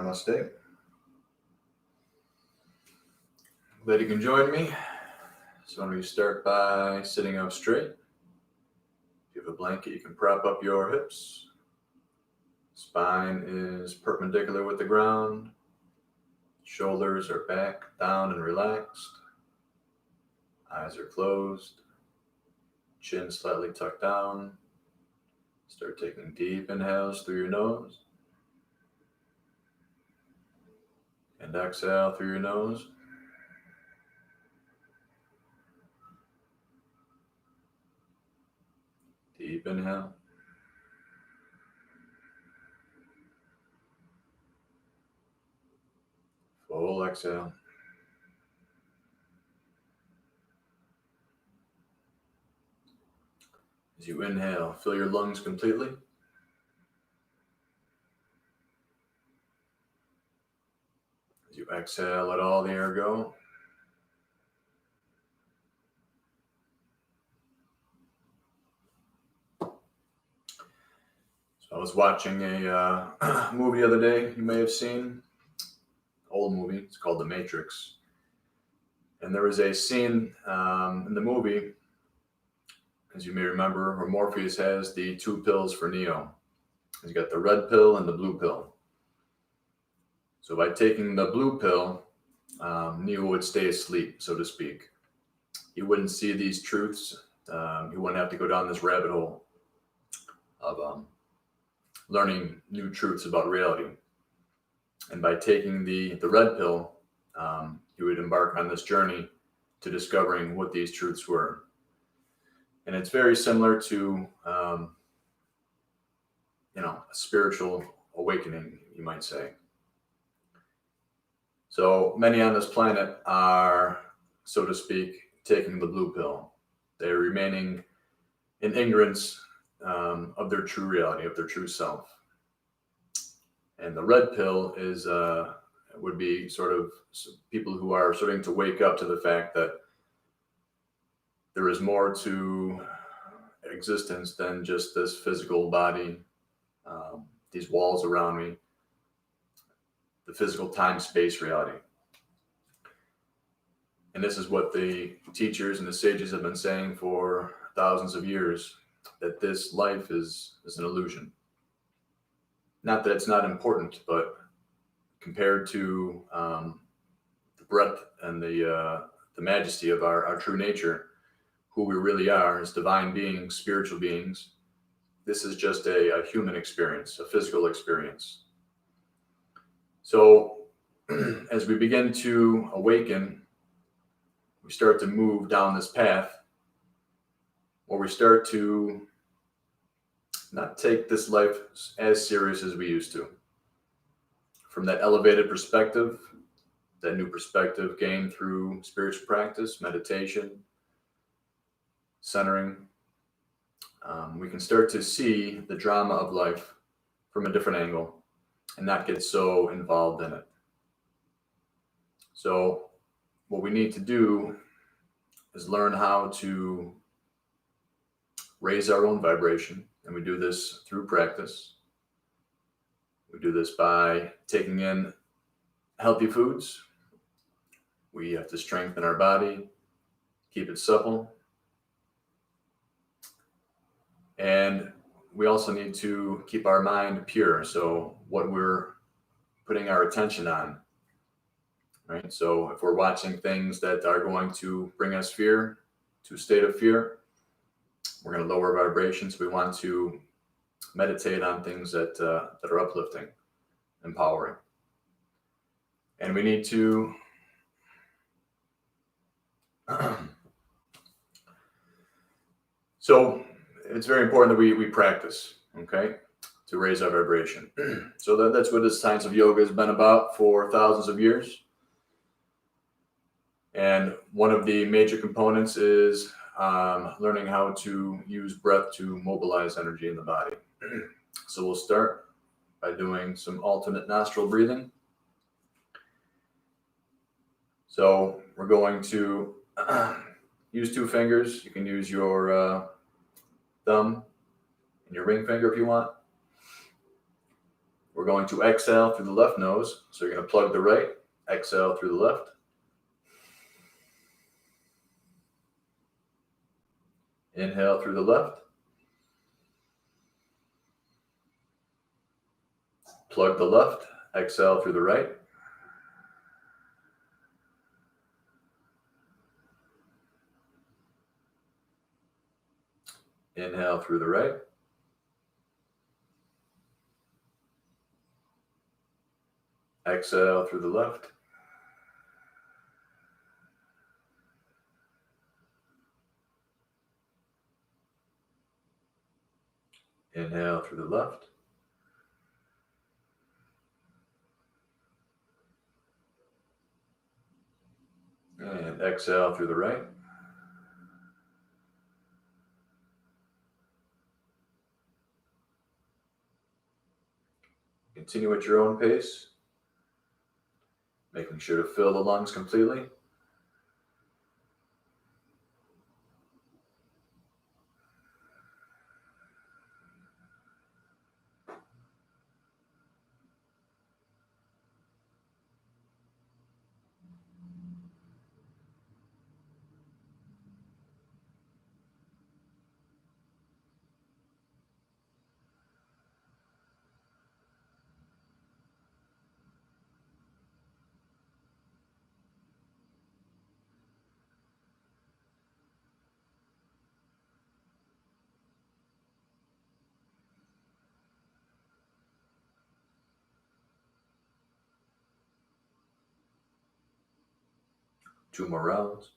Namaste. Glad you can join me. So we start by sitting up straight. If you have a blanket, you can prop up your hips. Spine is perpendicular with the ground. Shoulders are back, down, and relaxed. Eyes are closed. Chin slightly tucked down. Start taking deep inhales through your nose. And exhale through your nose. Deep inhale. Full exhale. As you inhale, fill your lungs completely. As you exhale, let all the air go. So I was watching a movie the other day you may have seen. Old movie. It's called The Matrix. And there was a scene in the movie, as you may remember, where Morpheus has the two pills for Neo. He's got the red pill and the blue pill. So by taking the blue pill, Neo would stay asleep, so to speak. He wouldn't see these truths. He wouldn't have to go down this rabbit hole of learning new truths about reality. And by taking the red pill, he would embark on this journey to discovering what these truths were. And it's very similar to, a spiritual awakening, you might say. So many on this planet are, so to speak, taking the blue pill. They're remaining in ignorance of their true reality, of their true self. And the red pill is would be sort of people who are starting to wake up to the fact that there is more to existence than just this physical body, these walls around me, the physical time-space reality. And this is what the teachers and the sages have been saying for thousands of years, that this life is an illusion. Not that it's not important, but compared to the breadth and the majesty of our true nature, who we really are as divine beings, spiritual beings, this is just a human experience, a physical experience. So as we begin to awaken, we start to move down this path where we start to not take this life as serious as we used to. From that elevated perspective, that new perspective gained through spiritual practice, meditation, centering, we can start to see the drama of life from a different angle and not get so involved in it. So what we need to do is learn how to raise our own vibration. And we do this through practice. We do this by taking in healthy foods. We have to strengthen our body, keep it supple. And we also need to keep our mind pure. So what we're putting our attention on, right? So if we're watching things that are going to bring us fear, to a state of fear, we're going to lower vibrations. We want to meditate on things that are uplifting, empowering. And we need to so it's very important that we practice, okay, to raise our vibration. So that's what the science of yoga has been about for thousands of years. And one of the major components is learning how to use breath to mobilize energy in the body. So we'll start by doing some alternate nostril breathing. So we're going to use two fingers. You can use your thumb and your ring finger if you want. We're going to exhale through the left nose. So you're going to plug the right, exhale through the left. Inhale through the left. Plug the left, exhale through the right. Inhale through the right. Exhale through the left. Inhale through the left. And exhale through the right. Continue at your own pace, making sure to fill the lungs completely. Two more rounds.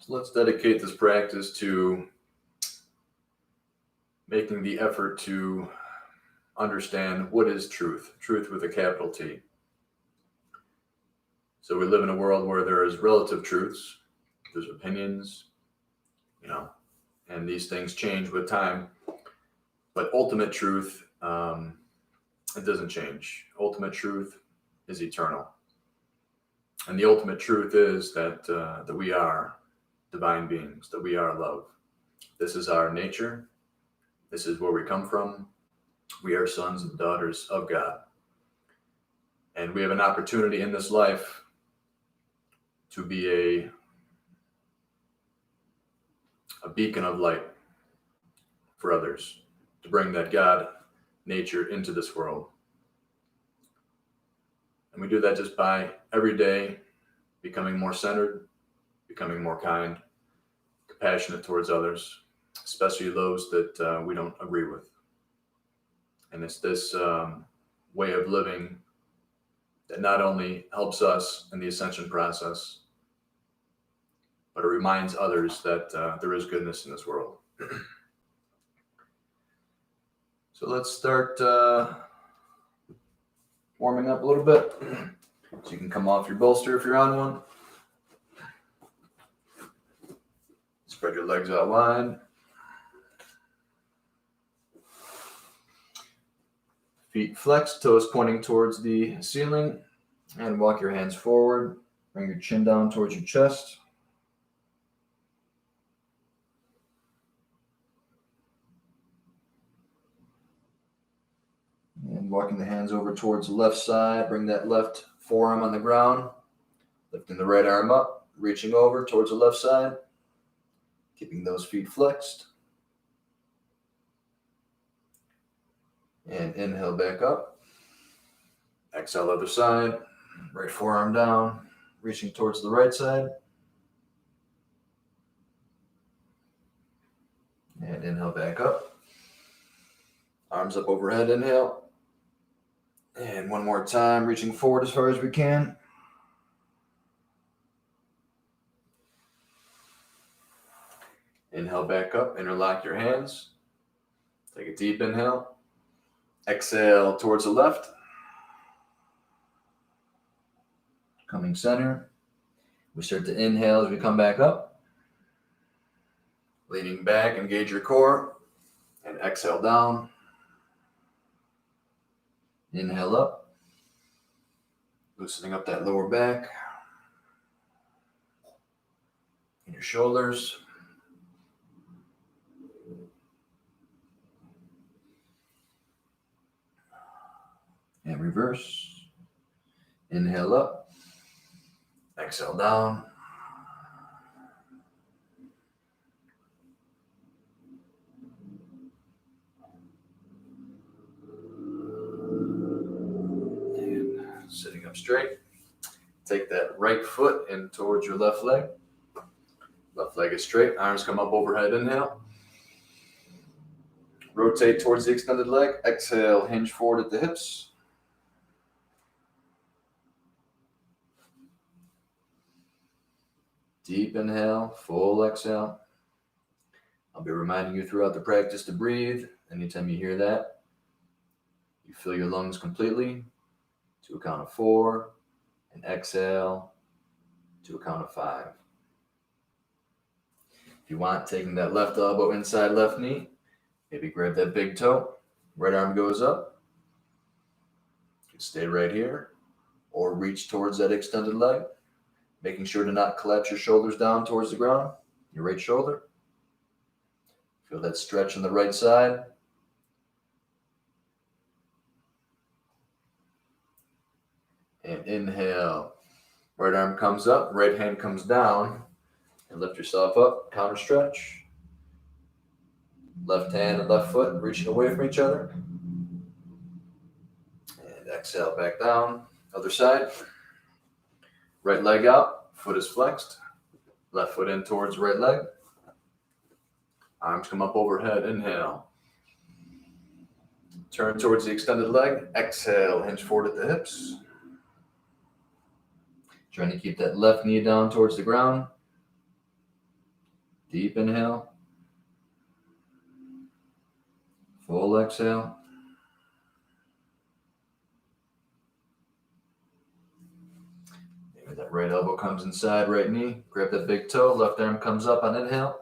So let's dedicate this practice to making the effort to understand what is truth, truth with a capital T. So we live in a world where there is relative truths, there's opinions, and these things change with time. But ultimate truth, it doesn't change. Ultimate truth is eternal. And the ultimate truth is that we are divine beings, that we are love. This is our nature. This is where we come from. We are sons and daughters of God. And we have an opportunity in this life to be a beacon of light for others, to bring that God nature into this world. And we do that just by every day becoming more centered, becoming more kind, compassionate towards others, especially those that we don't agree with. And it's this way of living that not only helps us in the ascension process, but it reminds others that there is goodness in this world. So let's start warming up a little bit. So you can come off your bolster if you're on one. Spread your legs out wide. Feet flexed, toes pointing towards the ceiling, and walk your hands forward. Bring your chin down towards your chest. And walking the hands over towards the left side. Bring that left forearm on the ground. Lifting the right arm up, reaching over towards the left side. Keeping those feet flexed. And inhale back up. Exhale other side. Right forearm down, reaching towards the right side. And inhale back up. Arms up overhead, inhale. And one more time, reaching forward as far as we can. Inhale back up, interlock your hands. Take a deep inhale. Exhale towards the left. Coming center. We start to inhale as we come back up. Leaning back, engage your core. And exhale down. Inhale up. Loosening up that lower back. And your shoulders. And reverse. Inhale up. Exhale down. And sitting up straight. Take that right foot in towards your left leg. Left leg is straight. Arms come up overhead. Inhale. Rotate towards the extended leg. Exhale. Hinge forward at the hips. Deep inhale, full exhale. I'll be reminding you throughout the practice to breathe. Anytime you hear that, you fill your lungs completely to a count of 4 and exhale to a count of 5. If you want, taking that left elbow inside left knee, maybe grab that big toe. Right arm goes up. You can stay right here or reach towards that extended leg. Making sure to not collapse your shoulders down towards the ground, your right shoulder. Feel that stretch on the right side. And inhale. Right arm comes up, right hand comes down. And lift yourself up, counter stretch. Left hand and left foot reaching away from each other. And exhale back down. Other side. Right leg out, foot is flexed. Left foot in towards right leg. Arms come up overhead, inhale. Turn towards the extended leg, exhale, hinge forward at the hips. Trying to keep that left knee down towards the ground. Deep inhale. Full exhale. That right elbow comes inside right knee. Grab that big toe. Left arm comes up on inhale.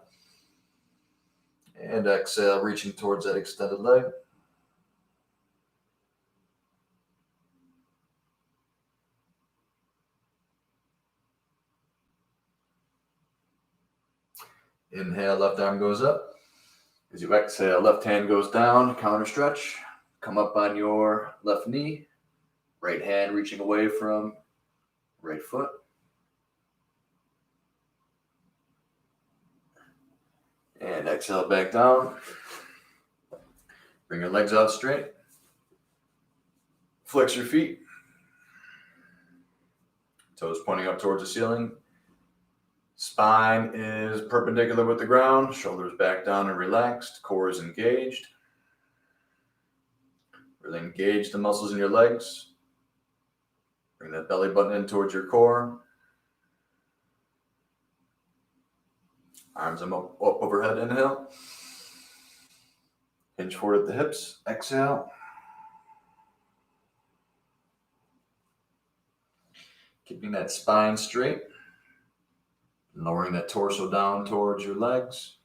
And exhale, reaching towards that extended leg. Inhale, left arm goes up. As you exhale, left hand goes down, counter stretch. Come up on your left knee. Right hand reaching away from right foot. And exhale back down. Bring your legs out straight. Flex your feet. Toes pointing up towards the ceiling. Spine is perpendicular with the ground. Shoulders back down and relaxed. Core is engaged. Really engage the muscles in your legs. Bring that belly button in towards your core. Arms up overhead, inhale. Hinge forward at the hips, exhale. Keeping that spine straight. Lowering that torso down towards your legs.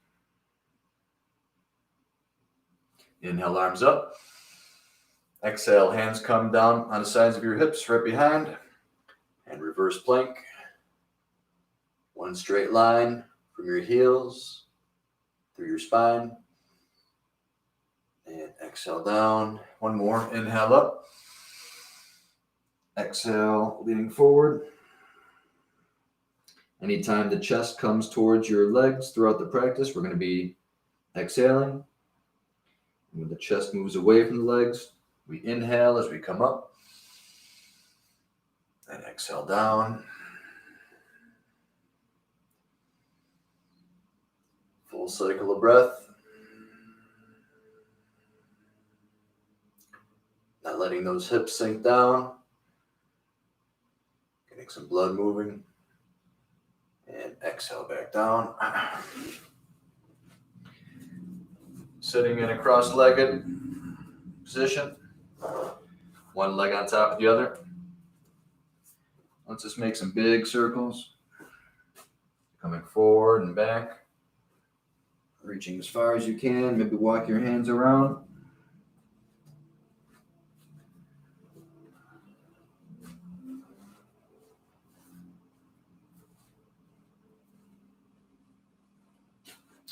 Inhale, arms up. Exhale, hands come down on the sides of your hips, right behind. And reverse plank. One straight line from your heels through your spine. And exhale down. One more. Inhale up. Exhale, leaning forward. Anytime the chest comes towards your legs throughout the practice, we're going to be exhaling. And when the chest moves away from the legs, we inhale as we come up. And exhale down. Full cycle of breath. Not letting those hips sink down. Getting some blood moving. And exhale back down. Sitting in a cross-legged position. One leg on top of the other. Let's just make some big circles. Coming forward and back. Reaching as far as you can. Maybe walk your hands around.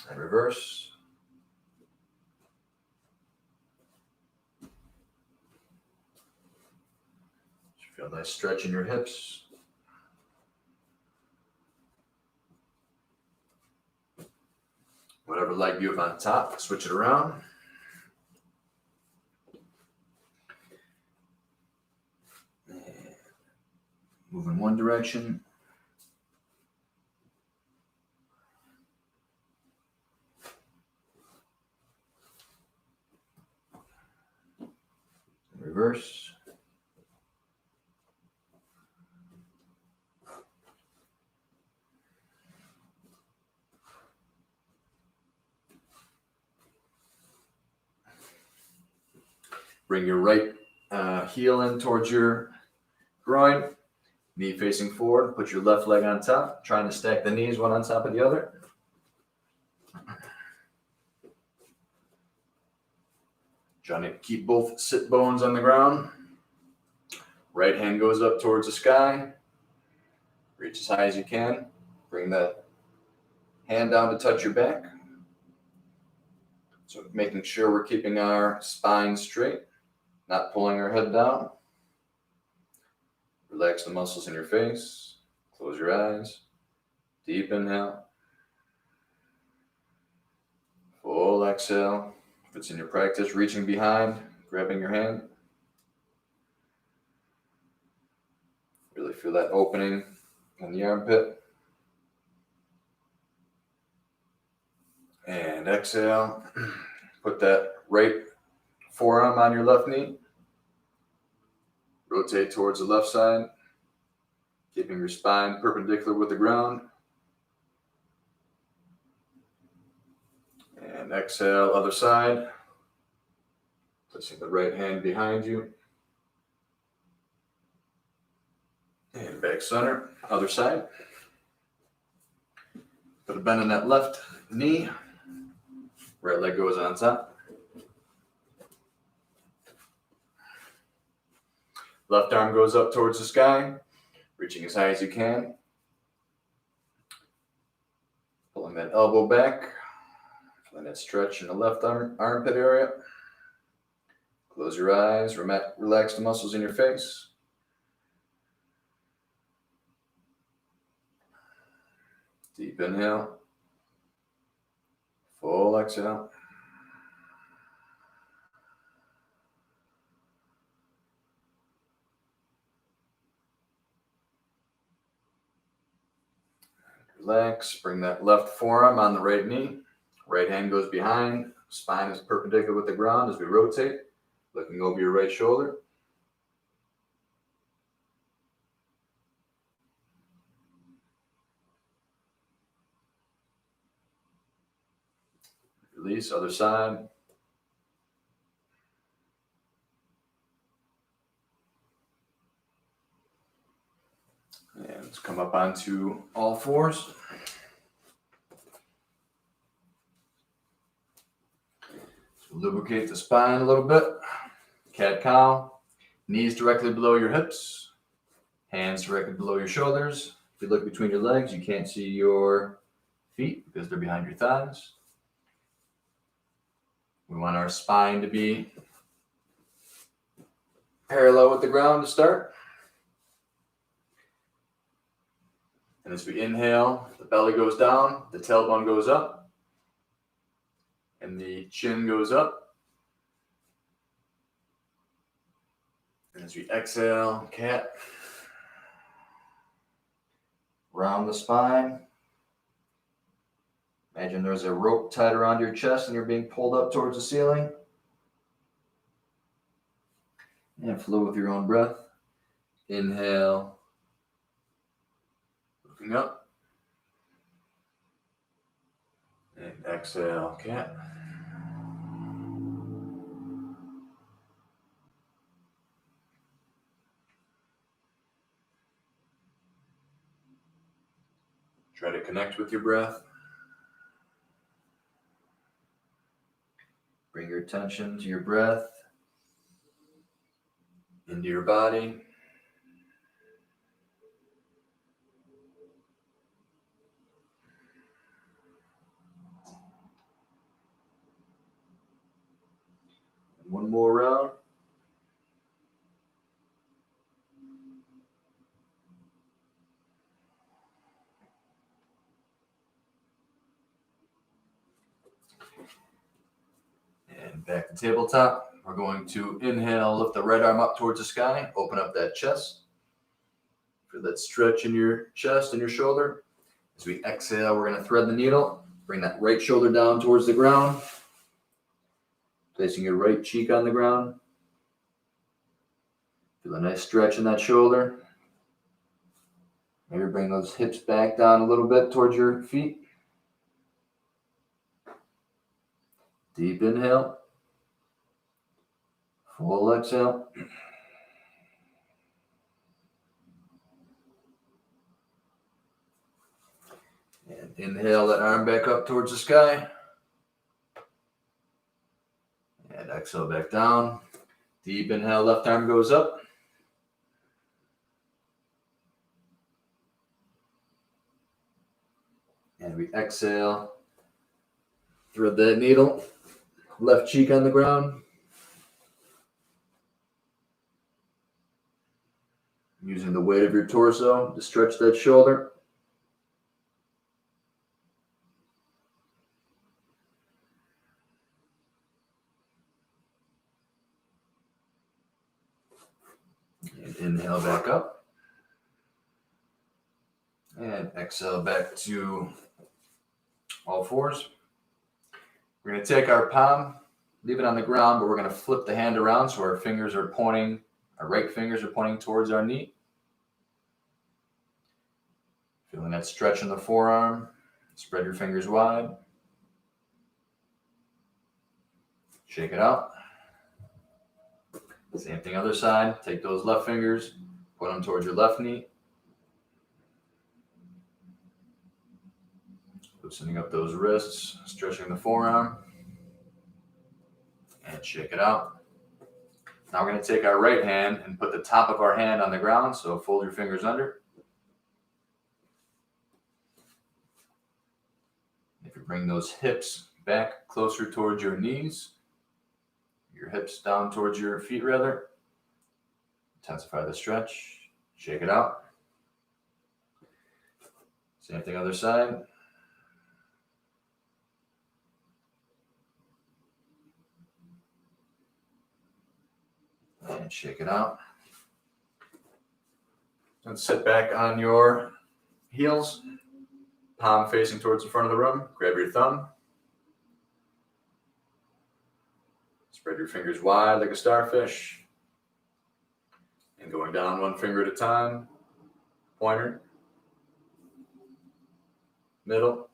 And reverse. Feel a nice stretch in your hips. Whatever leg you have on top, switch it around. And move in one direction. Reverse. Bring your right heel in towards your groin, knee facing forward. Put your left leg on top, trying to stack the knees one on top of the other. Trying to keep both sit bones on the ground. Right hand goes up towards the sky. Reach as high as you can. Bring the hand down to touch your back. So making sure we're keeping our spine straight, not pulling our head down. Relax the muscles in your face. Close your eyes. Deep inhale. Full exhale. If it's in your practice, reaching behind, grabbing your hand. Really feel that opening in the armpit. And exhale. Put that right forearm on your left knee. Rotate towards the left side, keeping your spine perpendicular with the ground. And exhale, other side. Placing the right hand behind you. And back center, other side. Put a bend in that left knee. Right leg goes on top. Left arm goes up towards the sky, reaching as high as you can. Pulling that elbow back. Feeling that stretch in the left armpit area. Close your eyes, relax the muscles in your face. Deep inhale. Full exhale. Relax, bring that left forearm on the right knee. Right hand goes behind. Spine is perpendicular with the ground as we rotate, looking over your right shoulder. Release, other side. And let's come up onto all fours. So lubricate the spine a little bit. Cat-cow. Knees directly below your hips. Hands directly below your shoulders. If you look between your legs, you can't see your feet because they're behind your thighs. We want our spine to be parallel with the ground to start. And as we inhale, the belly goes down, the tailbone goes up, and the chin goes up. And as we exhale, cat, round the spine. Imagine there's a rope tied around your chest and you're being pulled up towards the ceiling. And flow with your own breath. Inhale. Looking up. And exhale, cat. Try to connect with your breath. Bring your attention to your breath, into your body. One more round. And back to tabletop. We're going to inhale, lift the right arm up towards the sky, open up that chest. Feel that stretch in your chest and your shoulder. As we exhale, we're going to thread the needle. Bring that right shoulder down towards the ground. Placing your right cheek on the ground. Feel a nice stretch in that shoulder. Maybe bring those hips back down a little bit towards your feet. Deep inhale. Full exhale. And inhale that arm back up towards the sky. And exhale back down. Deep inhale, left arm goes up. And we exhale. Thread that needle. Left cheek on the ground. Using the weight of your torso to stretch that shoulder. And inhale back up. And exhale back to all fours. We're going to take our palm, leave it on the ground, but we're going to flip the hand around so our fingers are pointing, our right fingers are pointing towards our knee. Feeling that stretch in the forearm. Spread your fingers wide. Shake it out. Same thing other side. Take those left fingers, put them towards your left knee. Loosening up those wrists, stretching the forearm. And shake it out. Now we're going to take our right hand and put the top of our hand on the ground, so fold your fingers under. If you bring those hips back closer towards your knees, your hips down towards your feet rather, intensify the stretch, shake it out. Same thing other side. And shake it out. And sit back on your heels, palm facing towards the front of the room. Grab your thumb. Spread your fingers wide like a starfish. And going down one finger at a time. Pointer. Middle.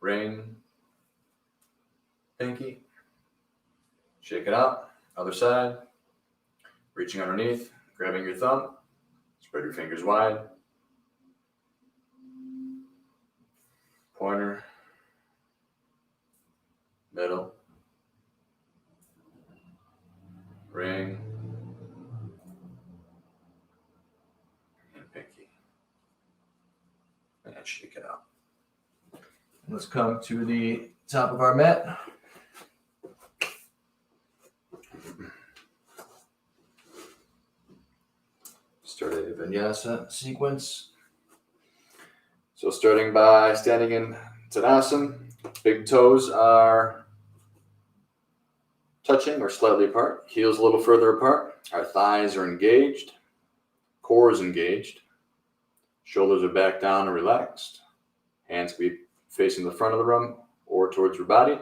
Ring. Pinky. Shake it out. Other side. Reaching underneath. Grabbing your thumb. Spread your fingers wide. Pointer. Middle. Ring. And pinky. And shake it out. Let's come to the top of our mat. Start a vinyasa sequence. So starting by standing in Tadasana, big toes are touching or slightly apart, heels a little further apart, our thighs are engaged, core is engaged, shoulders are back down and relaxed, hands can be facing the front of the room or towards your body.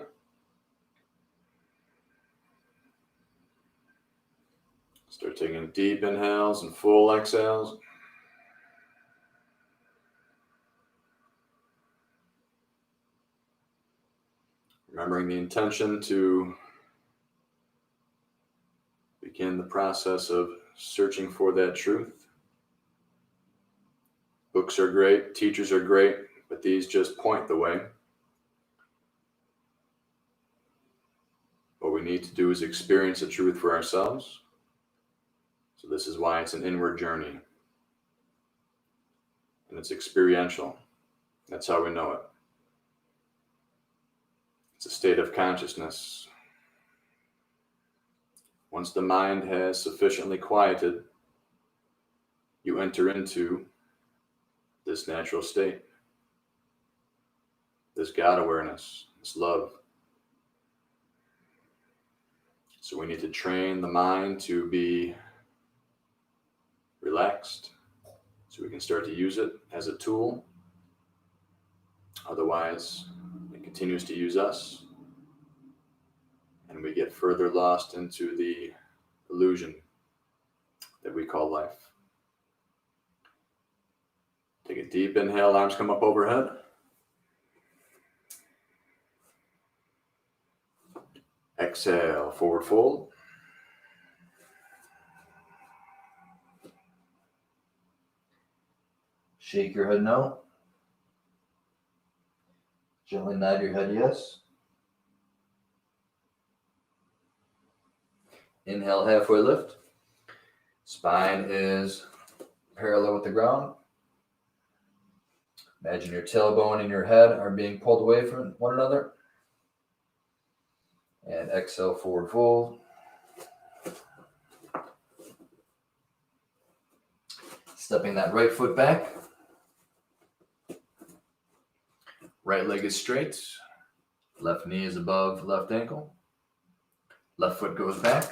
Start taking deep inhales and full exhales. Remembering the intention to begin the process of searching for that truth Books are great, teachers are great, but these just point the way. What we need to do is experience the truth for ourselves. So this is why it's an inward journey. And it's experiential. That's how we know it. It's a state of consciousness. Once the mind has sufficiently quieted, you enter into this natural state, this God awareness, this love. So we need to train the mind to be relaxed so we can start to use it as a tool. Otherwise, it continues to use us and we get further lost into the illusion that we call life. Take a deep inhale, arms come up overhead. Exhale, forward fold. Shake your head no. Gently nod your head yes. Inhale, halfway lift. Spine is parallel with the ground. Imagine your tailbone and your head are being pulled away from one another. And exhale, forward fold. Stepping that right foot back. Right leg is straight. Left knee is above left ankle. Left foot goes back.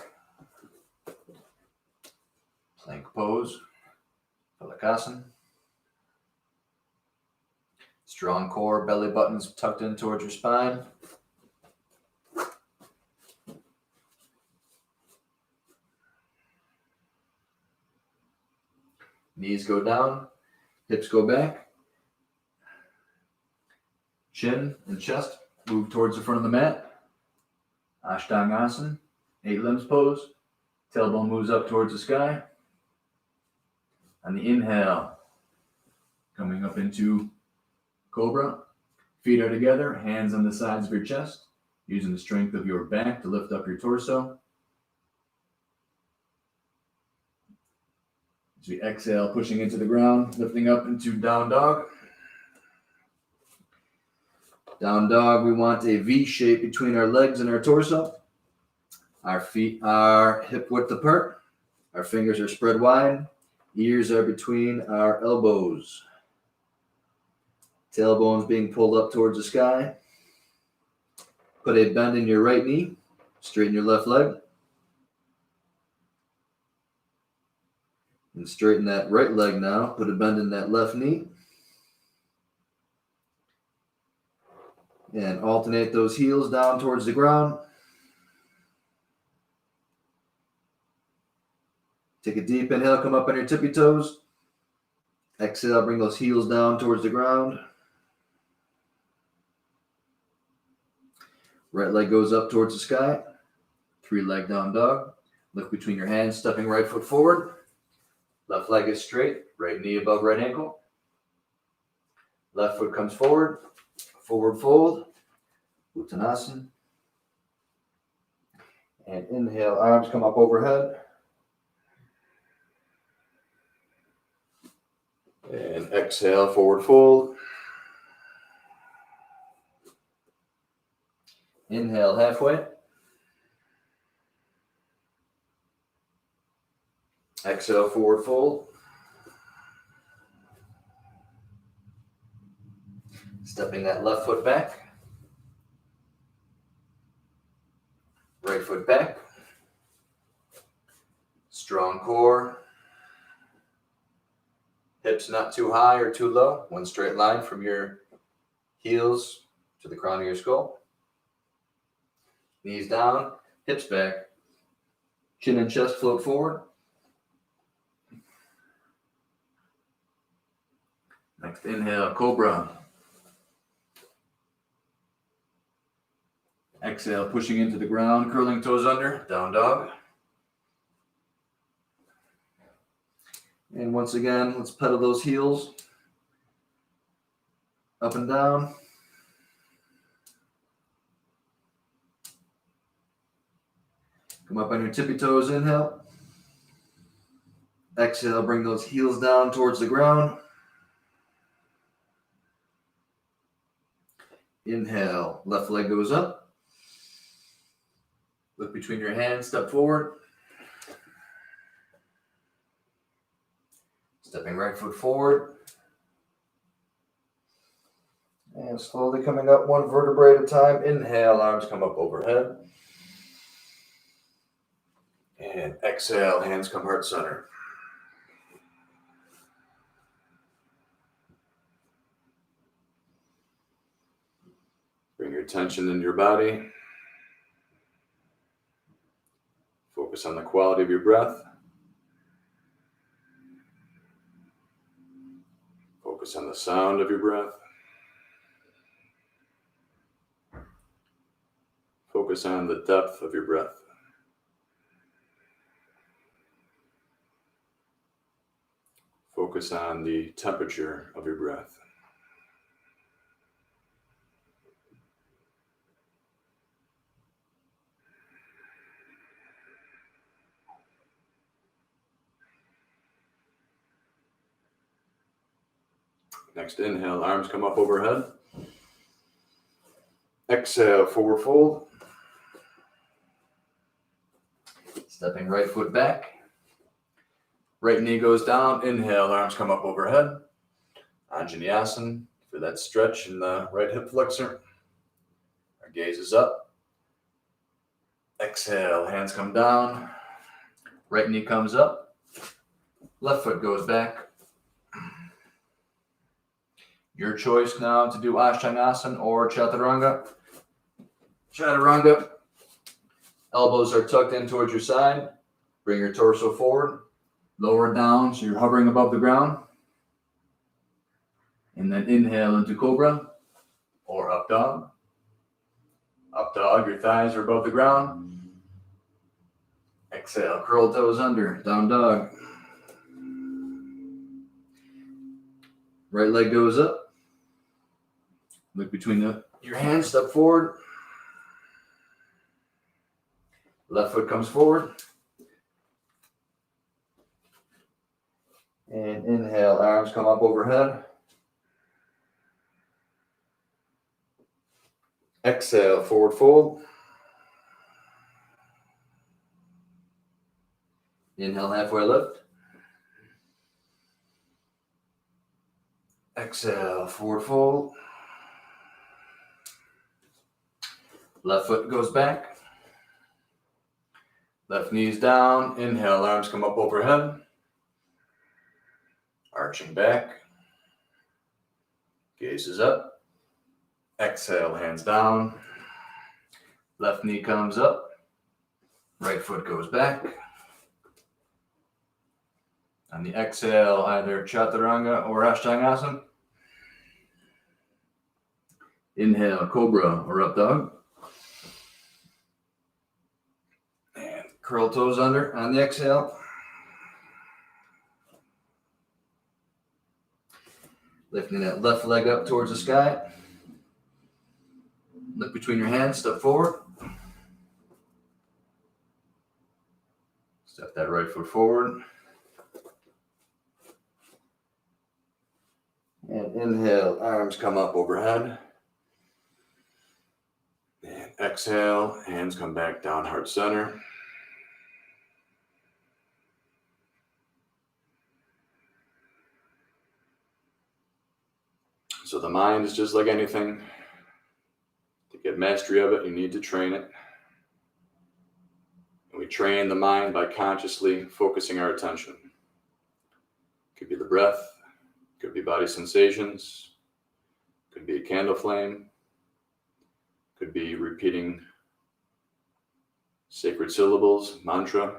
Plank pose. Phalakasana. Strong core, belly buttons tucked in towards your spine. Knees go down, hips go back. Chin and chest move towards the front of the mat. Ashtangasana, 8 limbs pose. Tailbone moves up towards the sky. On the inhale, coming up into Cobra. Feet are together, hands on the sides of your chest, using the strength of your back to lift up your torso. As we exhale, pushing into the ground, lifting up into down dog. Down dog, we want a V shape between our legs and our torso. Our feet are hip width apart. Our fingers are spread wide. Ears are between our elbows. Tailbones being pulled up towards the sky. Put a bend in your right knee. Straighten your left leg. And straighten that right leg now. Put a bend in that left knee. And alternate those heels down towards the ground. Take a deep inhale, come up on your tippy toes. Exhale, bring those heels down towards the ground. Right leg goes up towards the sky. 3-leg down dog. Lift between your hands, stepping right foot forward. Left leg is straight, right knee above right ankle. Left foot comes forward, forward fold, Uttanasana. And inhale, arms come up overhead. And exhale, forward fold. Inhale, halfway. Exhale, forward fold. Stepping that left foot back. Right foot back. Strong core. Hips not too high or too low. One straight line from your heels to the crown of your skull. Knees down, hips back. Chin and chest float forward. Next inhale, Cobra. Exhale, pushing into the ground, curling toes under, down dog. And once again, let's pedal those heels up and down. Come up on your tippy toes, inhale. Exhale, bring those heels down towards the ground. Inhale, left leg goes up. Look between your hands, step forward. Stepping right foot forward. And slowly coming up one vertebrae at a time. Inhale, arms come up overhead. And exhale, hands come heart center. Bring your attention into your body. Focus on the quality of your breath. Focus on the sound of your breath. Focus on the depth of your breath. Focus on the temperature of your breath. Next inhale, arms come up overhead. Exhale, forward fold. Stepping right foot back. Right knee goes down. Inhale, arms come up overhead. Anjaneyasana for that stretch in the right hip flexor. Our gaze is up. Exhale, hands come down. Right knee comes up. Left foot goes back. Your choice now to do Ashtangasana or Chaturanga. Chaturanga. Elbows are tucked in towards your side. Bring your torso forward. Lower down so you're hovering above the ground. And then inhale into Cobra or Up Dog. Up Dog, your thighs are above the ground. Exhale, curl toes under, Down Dog. Right leg goes up. Look between your hands, step forward. Left foot comes forward. And inhale, arms come up overhead. Exhale, forward fold. Inhale, halfway lift. Exhale, forward fold. Left foot goes back. Left knee's down. Inhale, arms come up overhead. Arching back. Gaze is up. Exhale, hands down. Left knee comes up. Right foot goes back. On the exhale, either Chaturanga or Ashtangasana. Inhale, Cobra or Up Dog. And curl toes under on the exhale. Lifting that left leg up towards the sky. Look between your hands, step forward. Step that right foot forward. And inhale, arms come up overhead. And exhale, hands come back down, heart center. So the mind is just like anything. To get mastery of it, you need to train it. And we train the mind by consciously focusing our attention. Could be the breath, could be body sensations, could be a candle flame, could be repeating sacred syllables, mantra.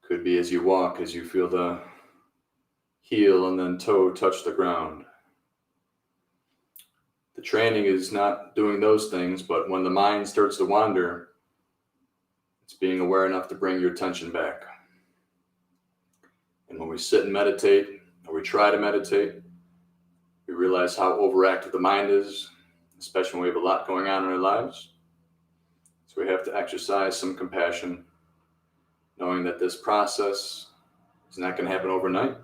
Could be as you walk, as you feel the heel and then toe touch the ground. The training is not doing those things, but when the mind starts to wander, it's being aware enough to bring your attention back. And when we sit and meditate, or we try to meditate, we realize how overactive the mind is, especially when we have a lot going on in our lives. So we have to exercise some compassion, knowing that this process is not going to happen overnight,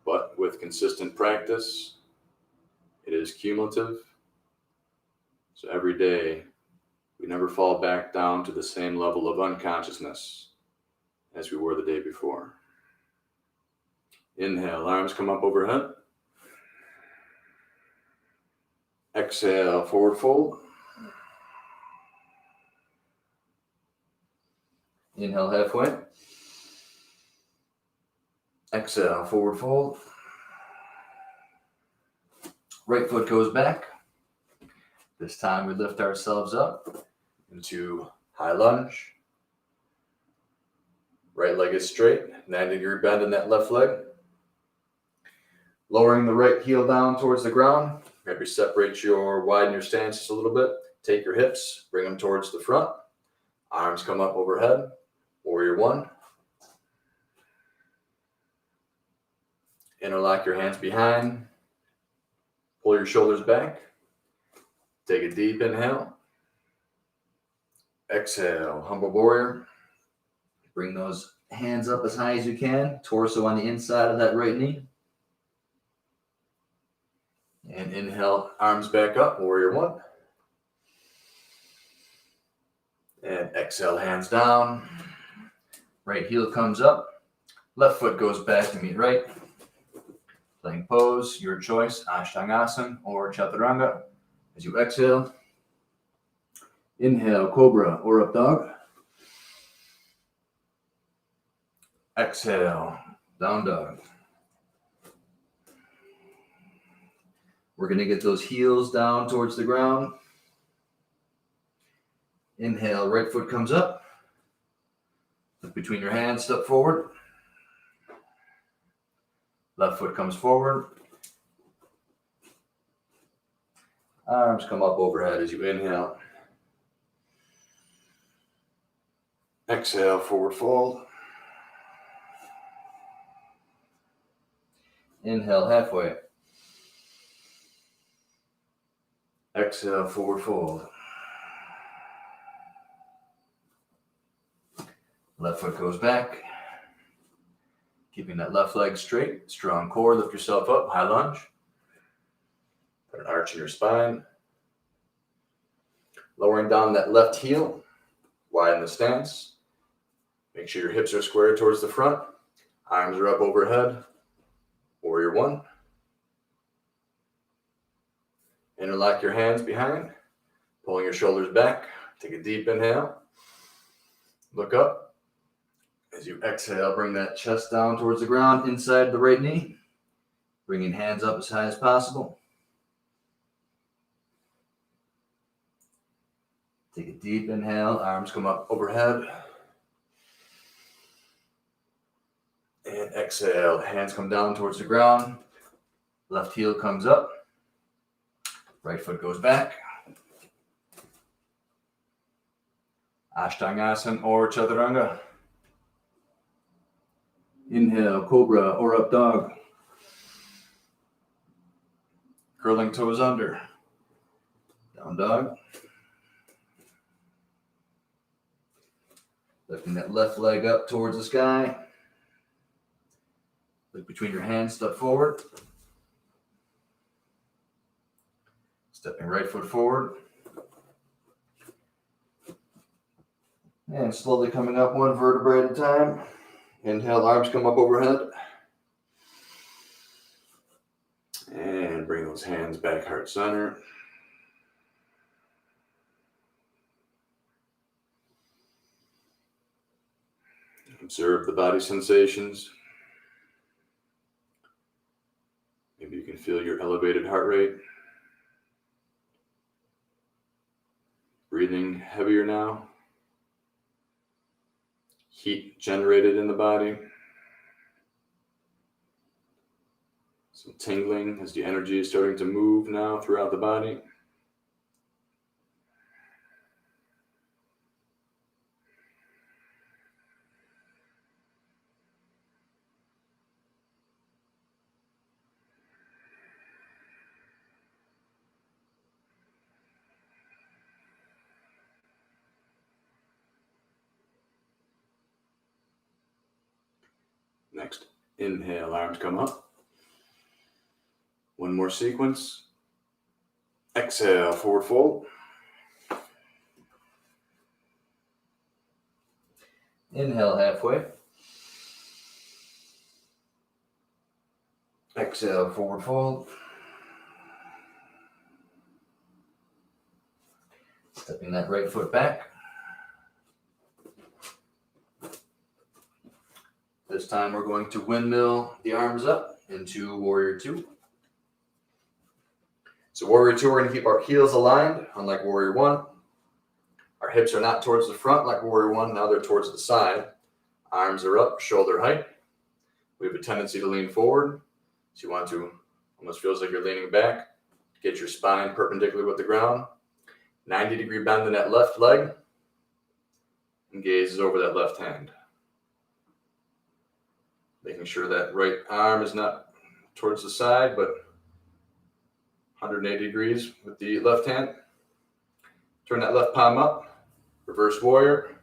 but with consistent practice, it is cumulative. So every day, we never fall back down to the same level of unconsciousness as we were the day before. Inhale, arms come up overhead. Exhale, forward fold. Inhale, halfway. Exhale, forward fold. Right foot goes back. This time we lift ourselves up into high lunge. Right leg is straight, 90-degree bend in that left leg. Lowering the right heel down towards the ground. Maybe widen your stance just a little bit. Take your hips, bring them towards the front. Arms come up overhead. Warrior one. Interlock your hands behind. Pull your shoulders back. Take a deep inhale. Exhale, humble warrior. Bring those hands up as high as you can. Torso on the inside of that right knee. And inhale, arms back up, warrior one. And exhale, hands down. Right heel comes up. Left foot goes back to meet right. Playing pose, your choice, Ashtangasana or Chaturanga. As you exhale, inhale, cobra or up dog. Exhale, down dog. We're going to get those heels down towards the ground. Inhale, right foot comes up. Look between your hands, step forward. Left foot comes forward. Arms come up overhead as you inhale. Exhale, forward fold. Inhale, halfway. Exhale, forward fold. Left foot goes back. Keeping that left leg straight, strong core, lift yourself up, high lunge. Put an arch in your spine. Lowering down that left heel, widen the stance. Make sure your hips are square towards the front. Arms are up overhead. Warrior one. Interlock your hands behind, pulling your shoulders back. Take a deep inhale. Look up. As you exhale, bring that chest down towards the ground, inside the right knee. Bringing hands up as high as possible. Take a deep inhale, arms come up overhead. And exhale, hands come down towards the ground. Left heel comes up. Right foot goes back. Ashtangasana or Chaturanga. Inhale, cobra or up dog. Curling toes under. Down dog. Lifting that left leg up towards the sky. Look between your hands, step forward. Stepping right foot forward. And slowly coming up one vertebrae at a time. Inhale, arms come up overhead. And bring those hands back, heart center. Observe the body sensations. Maybe you can feel your elevated heart rate. Breathing heavier now. Heat generated in the body. Some tingling as the energy is starting to move now throughout the body. Inhale, arms come up. One more sequence. Exhale, forward fold. Inhale, halfway. Exhale, forward fold. Stepping that right foot back. This time we're going to windmill the arms up into Warrior 2. So Warrior 2, we're going to keep our heels aligned, unlike Warrior 1. Our hips are not towards the front like Warrior 1. Now they're towards the side. Arms are up, shoulder height. We have a tendency to lean forward. So you want to, almost feels like you're leaning back. Get your spine perpendicular with the ground. 90-degree bend in that left leg. And gaze is over that left hand. Making sure that right arm is not towards the side, but 180 degrees with the left hand. Turn that left palm up. Reverse warrior.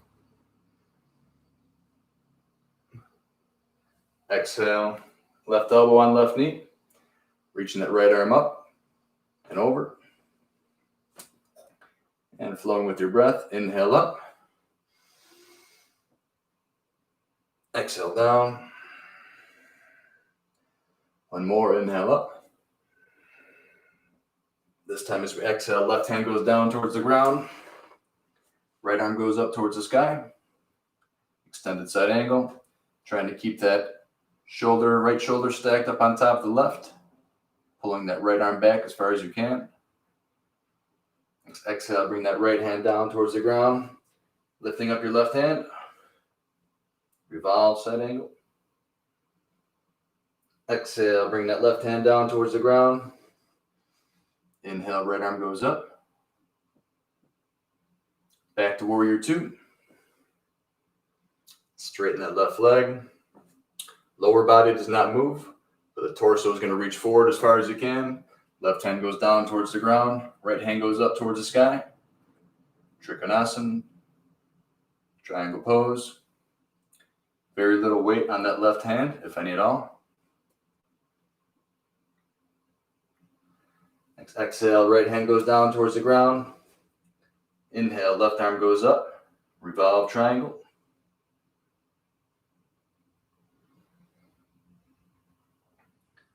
Exhale. Left elbow on left knee. Reaching that right arm up and over. And flowing with your breath. Inhale up. Exhale down. One more. Inhale up. This time as we exhale, left hand goes down towards the ground. Right arm goes up towards the sky. Extended side angle. Trying to keep that right shoulder stacked up on top of the left. Pulling that right arm back as far as you can. Exhale, bring that right hand down towards the ground. Lifting up your left hand. Revolve side angle. Exhale, bring that left hand down towards the ground. Inhale, right arm goes up. Back to Warrior 2. Straighten that left leg. Lower body does not move, but the torso is going to reach forward as far as you can. Left hand goes down towards the ground. Right hand goes up towards the sky. Trikonasana. Triangle pose. Very little weight on that left hand, if any at all. Next exhale, right hand goes down towards the ground. Inhale, left arm goes up. Revolve triangle.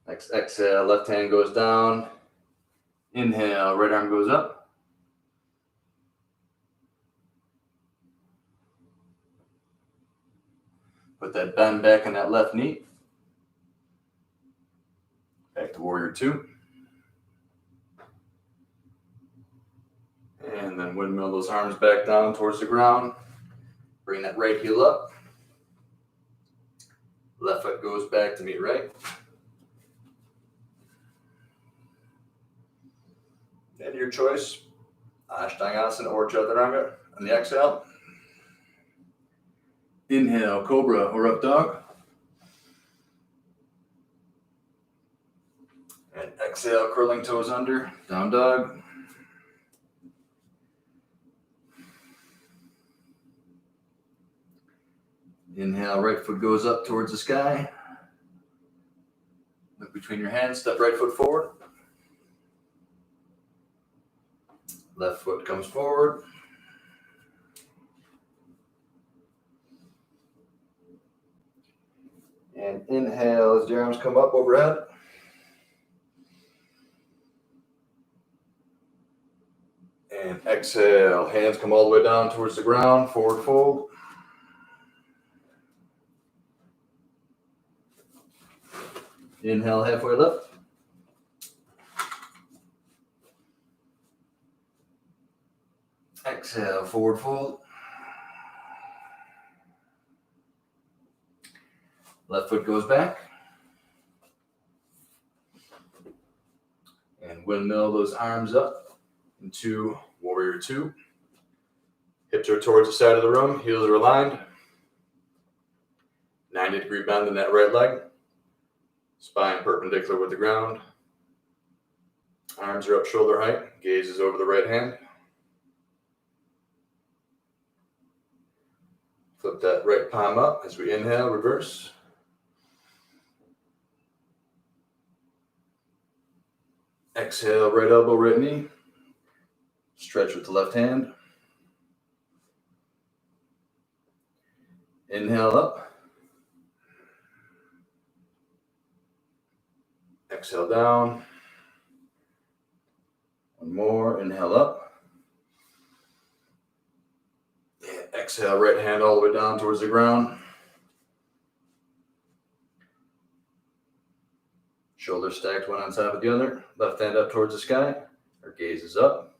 Next exhale, left hand goes down. Inhale, right arm goes up. Put that bend back in that left knee. Back to Warrior 2. And then windmill those arms back down towards the ground. Bring that right heel up. Left foot goes back to meet right. And your choice, Ashtangasana or Chaturanga on the exhale. Inhale, Cobra or Up Dog. And exhale, curling toes under, Down Dog. Inhale, right foot goes up towards the sky. Look between your hands, step right foot forward. Left foot comes forward. And inhale as the arms come up overhead. And exhale, hands come all the way down towards the ground, forward fold. Inhale, halfway lift. Exhale, forward fold. Left foot goes back. And windmill those arms up into Warrior 2. Hips are towards the side of the room, heels are aligned. 90-degree bend in that right leg. Spine perpendicular with the ground. Arms are up shoulder height. Gaze is over the right hand. Flip that right palm up as we inhale, reverse. Exhale, right elbow, right knee. Stretch with the left hand. Inhale up. Exhale down. One more. Inhale up. And exhale, right hand all the way down towards the ground. Shoulders stacked one on top of the other. Left hand up towards the sky. Our gaze is up.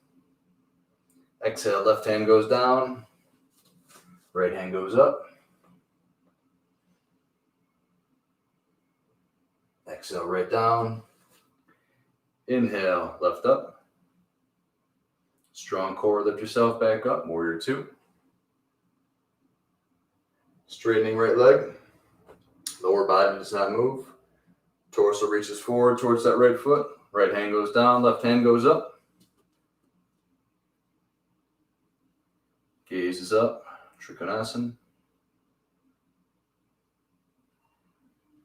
Exhale, left hand goes down. Right hand goes up. Exhale, right down. Inhale, left up. Strong core, lift yourself back up. Warrior two. Straightening right leg. Lower body does not move. Torso reaches forward towards that right foot. Right hand goes down, left hand goes up. Gaze is up. Trikonasana.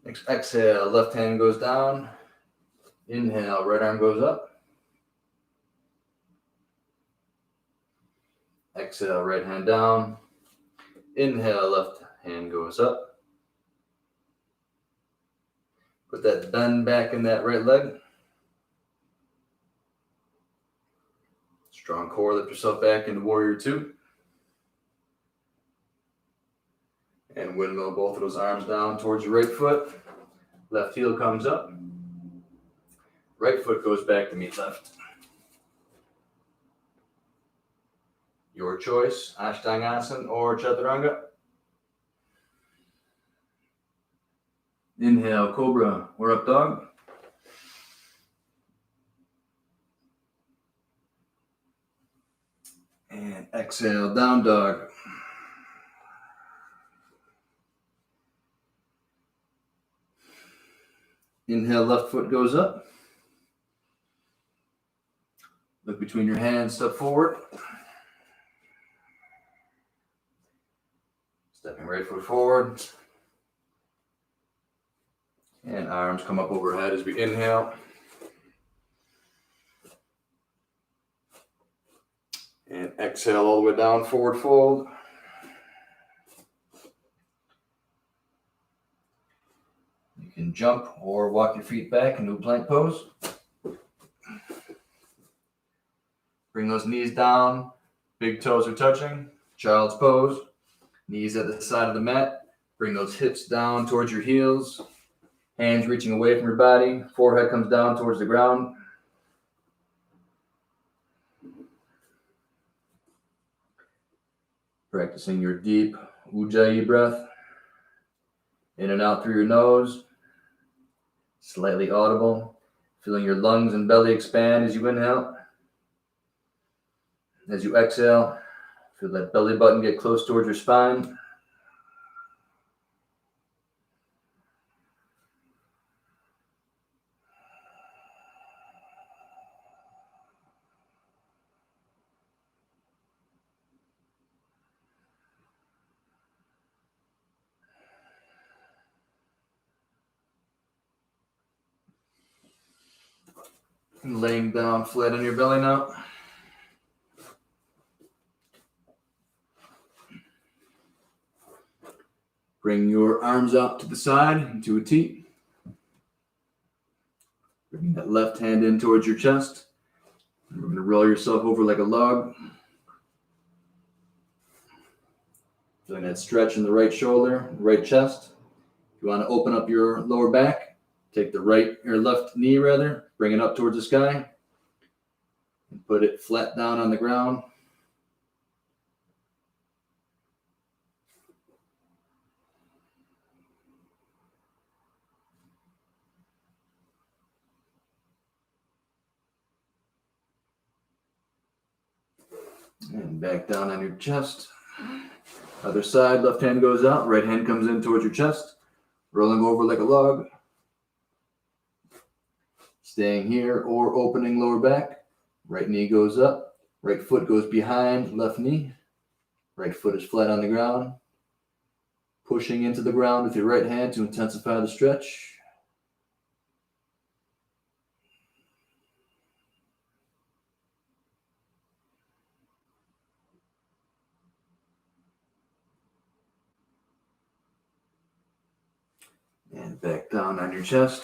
Next, exhale, left hand goes down. Inhale, right arm goes up. Exhale, right hand down. Inhale, left hand goes up. Put that bend back in that right leg. Strong core, lift yourself back into warrior two. And windmill both of those arms down towards your right foot. Left heel comes up. Right foot goes back to meet left. Your choice, Ashtangasana or Chaturanga. Inhale, Cobra or Up Dog. And exhale, Down Dog. Inhale, left foot goes up. Look between your hands, step forward. Stepping right foot forward. And arms come up overhead as we inhale. And exhale all the way down, forward fold. You can jump or walk your feet back into a plank pose. Bring those knees down, big toes are touching, child's pose. Knees at the side of the mat. Bring those hips down towards your heels. Hands reaching away from your body. Forehead comes down towards the ground. Practicing your deep Ujjayi breath. In and out through your nose. Slightly audible. Feeling your lungs and belly expand as you inhale. As you exhale, feel that belly button get close towards your spine. And laying down flat on your belly now. Bring your arms out to the side into a T. Bring that left hand in towards your chest. And we're going to roll yourself over like a log. Feeling that stretch in the right shoulder, right chest. If you want to open up your lower back, take the right or left knee rather, bring it up towards the sky, and put it flat down on the ground. And back down on your chest. Other side, left hand goes out, right hand comes in towards your chest, rolling over like a log. Staying here or opening lower back. Right knee goes up, right foot goes behind left knee. Right foot is flat on the ground. Pushing into the ground with your right hand to intensify the stretch. And back down on your chest.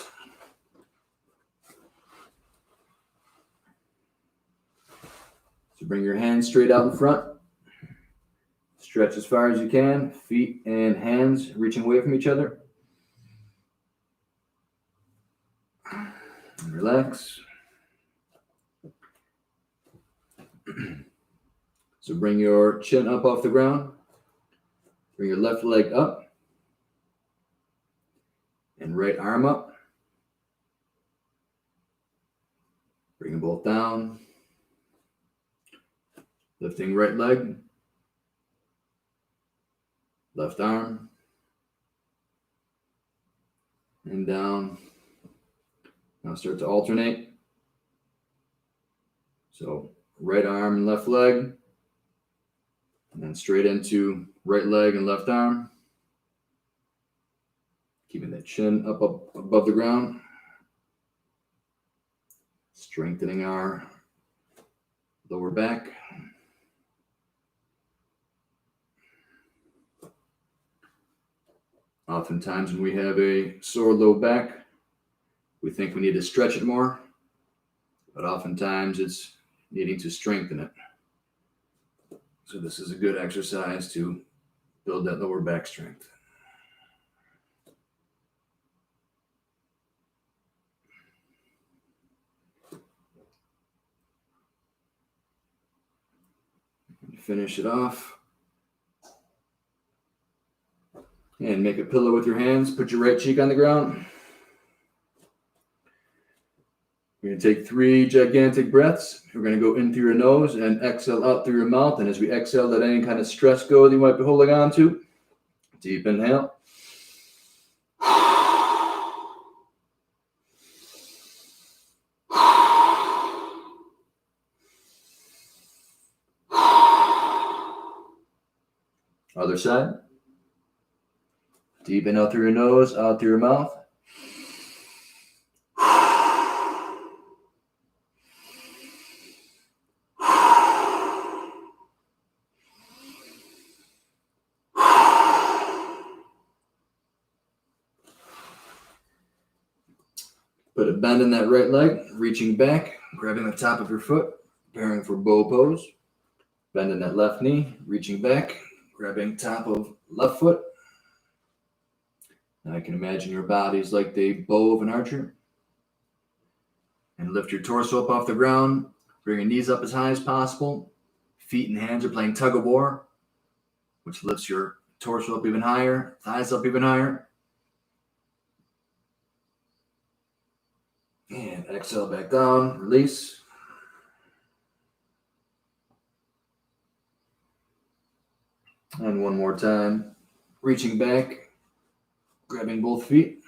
So bring your hands straight out in front. Stretch as far as you can. Feet and hands reaching away from each other. And relax. So bring your chin up off the ground. Bring your left leg up. And right arm up. Bring them both down. Lifting right leg. Left arm. And down. Now start to alternate. So right arm and left leg. And then straight into right leg and left arm. Keeping that chin up above the ground. Strengthening our lower back. Oftentimes when we have a sore low back, we think we need to stretch it more, but oftentimes it's needing to strengthen it. So this is a good exercise to build that lower back strength. Finish it off. And make a pillow with your hands. Put your right cheek on the ground. We're going to take 3 gigantic breaths. We're going to go in through your nose and exhale out through your mouth. And as we exhale, let any kind of stress go that you might be holding on to. Deep inhale. Other side. Deep inhale through your nose, out through your mouth. Put a bend in that right leg, reaching back, grabbing the top of your foot, preparing for bow pose. Bend in that left knee, reaching back, grabbing top of left foot. Now I can imagine your body's like the bow of an archer. And lift your torso up off the ground. Bring your knees up as high as possible. Feet and hands are playing tug of war, which lifts your torso up even higher, thighs up even higher. And exhale back down, release. And one more time, reaching back, grabbing both feet.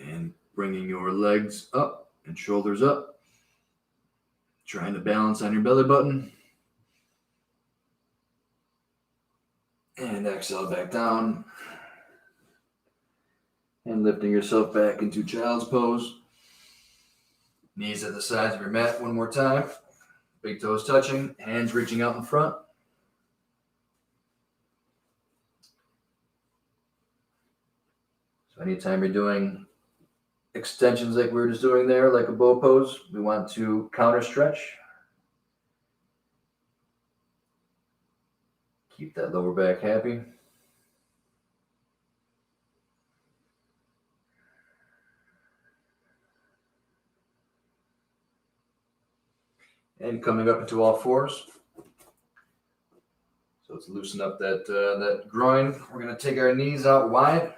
And bringing your legs up and shoulders up. Trying to balance on your belly button. And exhale back down. And lifting yourself back into child's pose. Knees at the sides of your mat one more time. Big toes touching, hands reaching out in front. So anytime you're doing extensions like we were just doing there, like a bow pose, we want to counter stretch. Keep that lower back happy. And coming up into all fours. So let's loosen up that groin. We're going to take our knees out wide.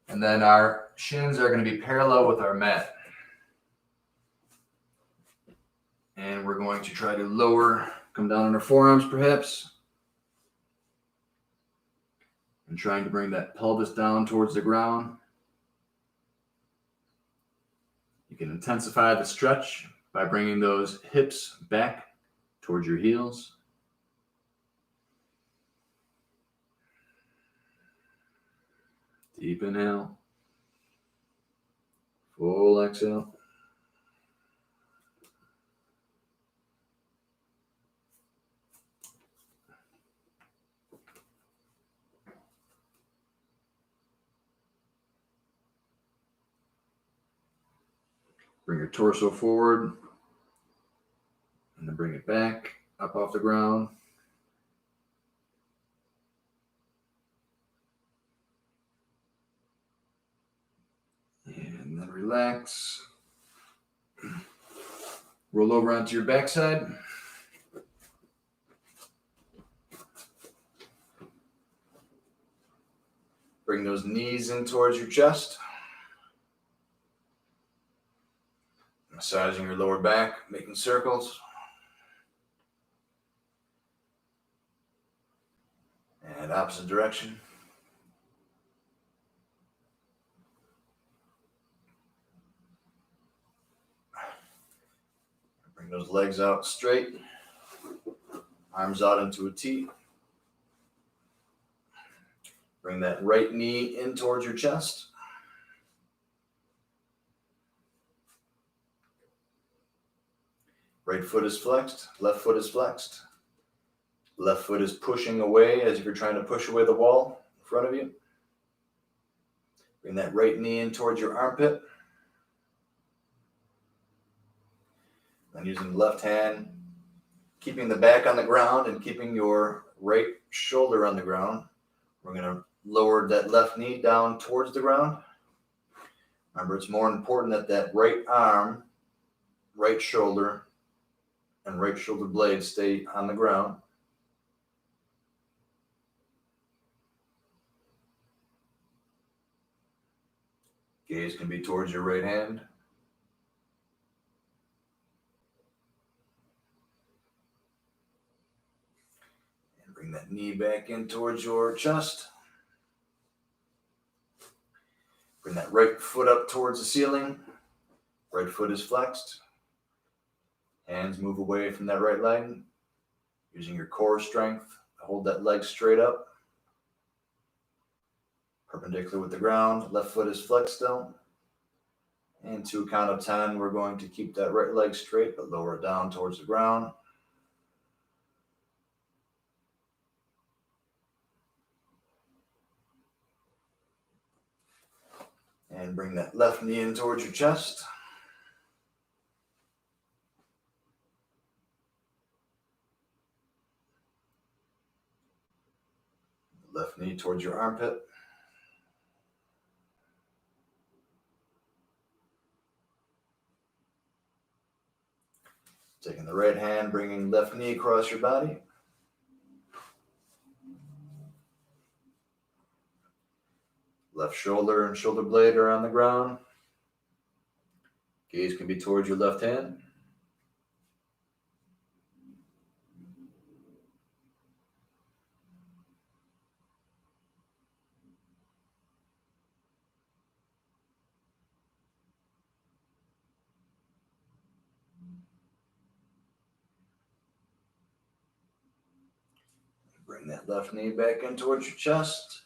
And then our shins are going to be parallel with our mat. And we're going to try to come down on our forearms perhaps. And trying to bring that pelvis down towards the ground. You can intensify the stretch by bringing those hips back towards your heels. Deep inhale. Full exhale. Bring your torso forward and then bring it back up off the ground. And then relax. Roll over onto your backside. Bring those knees in towards your chest. Massaging your lower back, making circles. And opposite direction. Bring those legs out straight. Arms out into a T. Bring that right knee in towards your chest. Right foot is flexed, left foot is flexed. Left foot is pushing away as if you're trying to push away the wall in front of you. Bring that right knee in towards your armpit. Then using the left hand, keeping the back on the ground and keeping your right shoulder on the ground. We're going to lower that left knee down towards the ground. Remember, it's more important that that right arm, right shoulder, and right shoulder blade stay on the ground. Gaze can be towards your right hand. And bring that knee back in towards your chest. Bring that right foot up towards the ceiling. Right foot is flexed. Hands move away from that right leg. Using your core strength to hold that leg straight up. Perpendicular with the ground. Left foot is flexed still. And to a count of 10, we're going to keep that right leg straight, but lower it down towards the ground. And bring that left knee in towards your chest. Left knee towards your armpit. Taking the right hand, bringing left knee across your body. Left shoulder and shoulder blade are on the ground. Gaze can be towards your left hand. Bring that left knee back in towards your chest.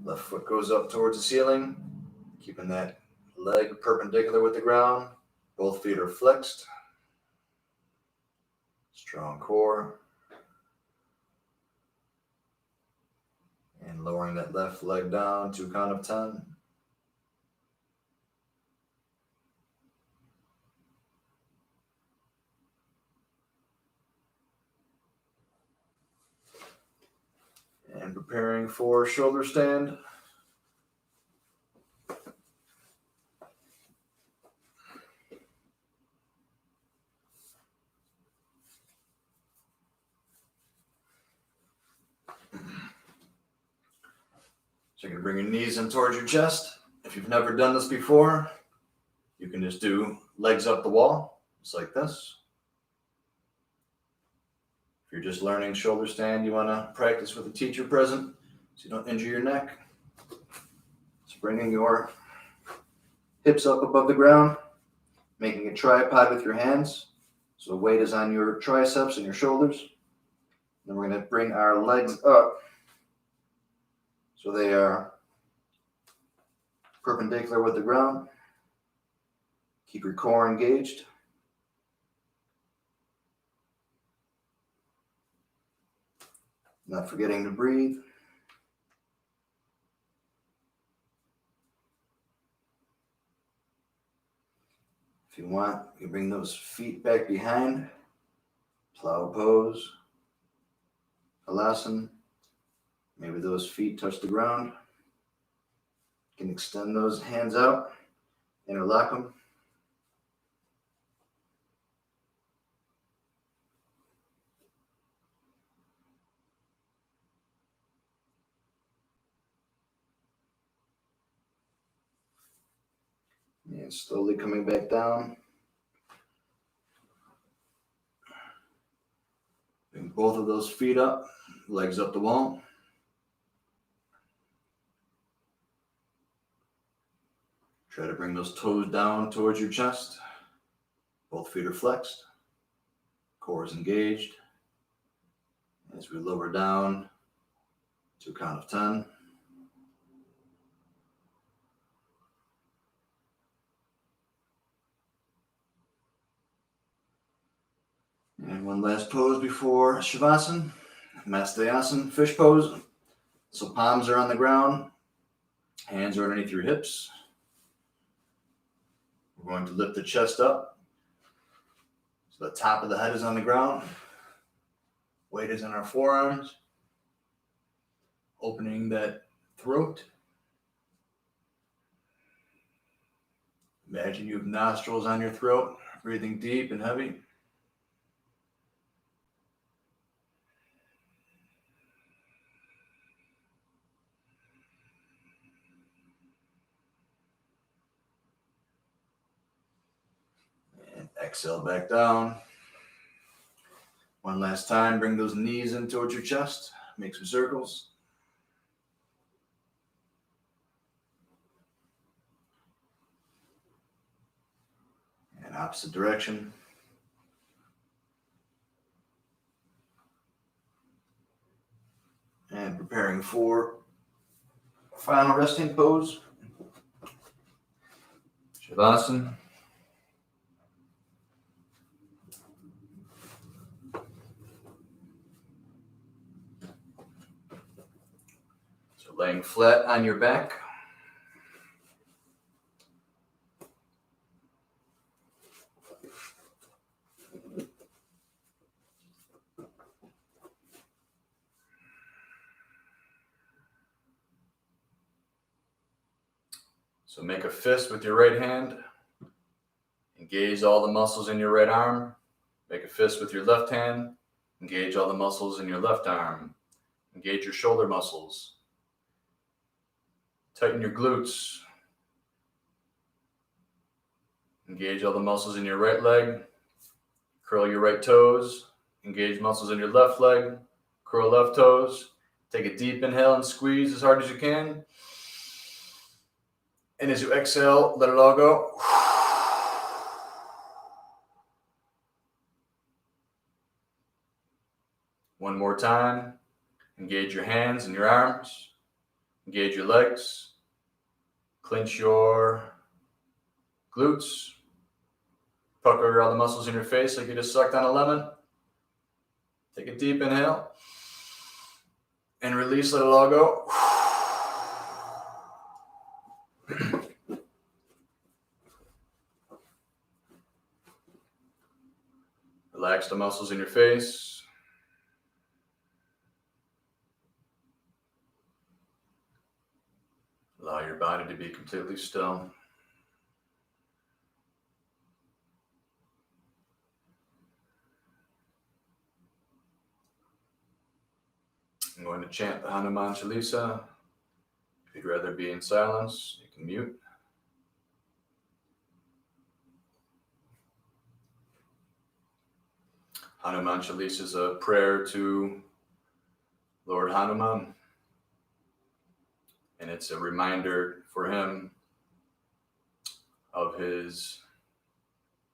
Left foot goes up towards the ceiling, keeping that leg perpendicular with the ground. Both feet are flexed. Strong core. And lowering that left leg down to a count of 10. And preparing for shoulder stand. So you're going to bring your knees in towards your chest. If you've never done this before, you can just do legs up the wall, just like this. If you're just learning shoulder stand, you want to practice with a teacher present so you don't injure your neck. So bringing your hips up above the ground, making a tripod with your hands. So the weight is on your triceps and your shoulders. Then we're going to bring our legs up so they are perpendicular with the ground. Keep your core engaged. Not forgetting to breathe. you want, you bring those feet back behind, plow pose, halasana. Maybe those feet touch the ground. You can extend those hands out, interlock them. And slowly coming back down. Bring both of those feet up, legs up the wall. Try to bring those toes down towards your chest. Both feet are flexed. Core is engaged. As we lower down to a count of 10. And one last pose before Shavasana, Mastayasana, fish pose. So palms are on the ground, hands are underneath your hips. We're going to lift the chest up. So the top of the head is on the ground. Weight is in our forearms. Opening that throat. Imagine you have nostrils on your throat, breathing deep and heavy. And exhale back down. One last time, bring those knees in towards your chest. Make some circles. And opposite direction. And preparing for final resting pose. Shavasana. So laying flat on your back. So make a fist with your right hand. Engage all the muscles in your right arm. Make a fist with your left hand. Engage all the muscles in your left arm. Engage your shoulder muscles. Tighten your glutes. Engage all the muscles in your right leg. Curl your right toes. Engage muscles in your left leg. Curl left toes. Take a deep inhale and squeeze as hard as you can. And as you exhale, let it all go. One more time. Engage your hands and your arms. Engage your legs. Clench your glutes. Pucker all the muscles in your face like you just sucked on a lemon. Take a deep inhale. And release, let it all go. Relax the muscles in your face. Allow your body to be completely still. I'm going to chant the Hanuman Chalisa. If you'd rather be in silence, you can mute. Hanuman Chalisa is a prayer to Lord Hanuman. And it's a reminder for him of his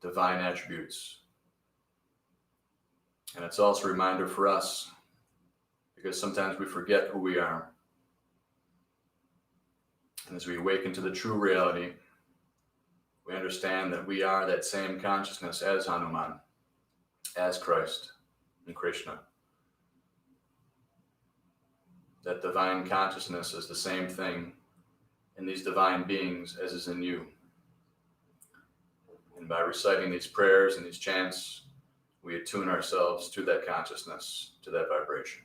divine attributes. And it's also a reminder for us, because sometimes we forget who we are. And as we awaken to the true reality, we understand that we are that same consciousness as Hanuman, as Christ and Krishna. That divine consciousness is the same thing in these divine beings as is in you. And And by reciting these prayers and these chants, we attune ourselves to that consciousness, to that vibration.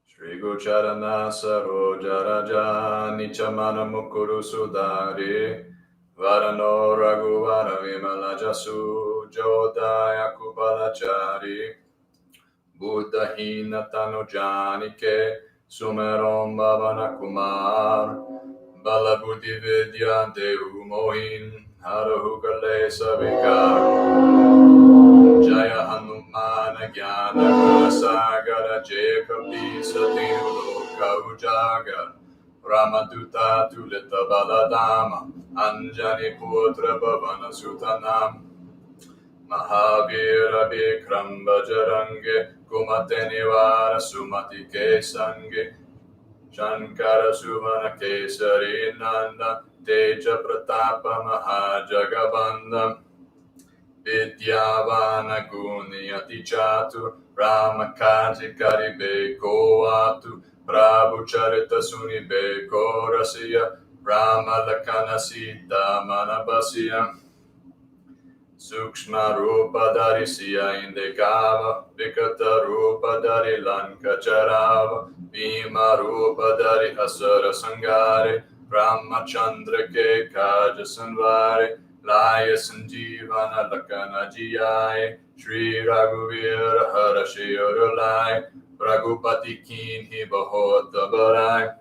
Shri Gocharana Saroja Raja Nichamana Mukuru Sudari Varano Raghuvara Vimala Jasu Jodaya Kupalachari Buddha Hina Tanu Janike Sumerom Bhavana Kumar Balabuddhi Vidya Devu Mohin Harahu Kalesa Vikar Jaya Hanumana Jnana Guna Sagara Jaya Kapisa Loka Ujaga Ramaduta Tulita Baladama Anjani Putra Bhavana Sutanam Mahavira Bikram Bajarange Kumate Nivara Sumati Kesange Shankara Suvana Kesari Nanda Teja Pratapa Mahajagabandam Vidyavana Guniyati Chatu Ramakati Karibe Koatu Prabhu Charita Sunibe Korasiya Rama Lakana Sita Manabasiya Sukshma Rupa Darisiya Indekava Vikata Rupa Dari Lanka Charava Bhima Rupa Dari Asura Sangare Brahmachandra Ke Kaja Sanvare Laya Sanjivana Lakana Jiyai Shri Raghuvir Harashiyur Lai Raghupati Kinhi Bahota Barai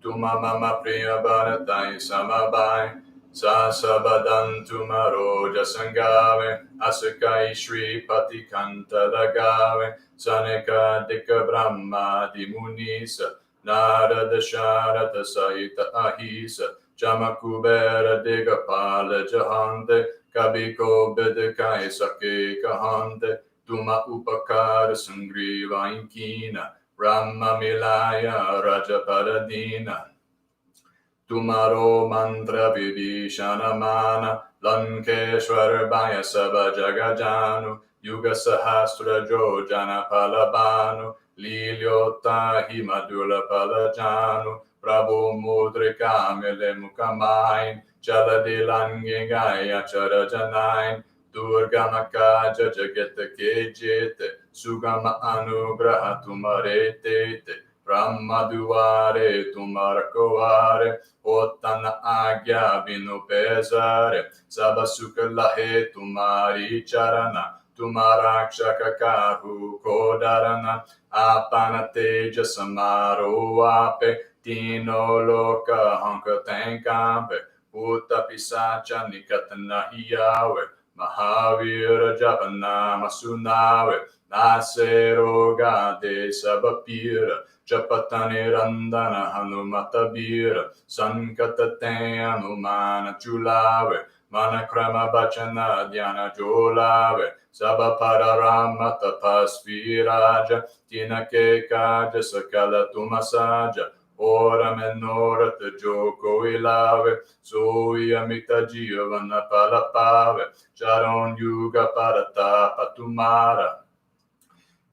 Tuma Mama Priya Bharatai Samabai Sasabadan Tumaro Jasangave Asakai Shri Pati Kanta Lagave Saneka Dika Brahma Dimunisa Narada Sharata Saita Ahisa Jamakubera Digapala Jahante Kabiko Bedekai Sake Kahante Tuma Upakara Sangriva Inkina Rama Milaya Raja Paradina Tumaro Mantra Vibhishana Mana Lankeshwar Bhaya Sabha Jagajanu Yuga Sahasra Jojana Palabanu Lilyota Himadula Palajanu Prabhu Mudrika Mele Mukamain Chaladilangi Gaya Charajanain Durga Makaja Jagata Kejete Sugama Anugraha Tumarete Brahma Duare Tumarakovare Otana Agya Binu Pesare Sabasuka Lahe Tumari Charana Tumarakshaka Kahu Kodarana Apana Teja Samaro Ape Tino Loka Hanka Tenkampe Uta Pisacha Nikatana Hiyawe Mahavira Japana Masunawe Nasero Gade Sabapira Japatani Randana Hanumatabira Sankatate Hanumana Chulave Manakrama Bachana Dhyana Jolave Sabapara Tapasviraja Tinake Kaja Sakala Tumasaja Ora Menorat Joko Ilave Soya Mita Jivana Palapave Charon Yuga Parata Patumara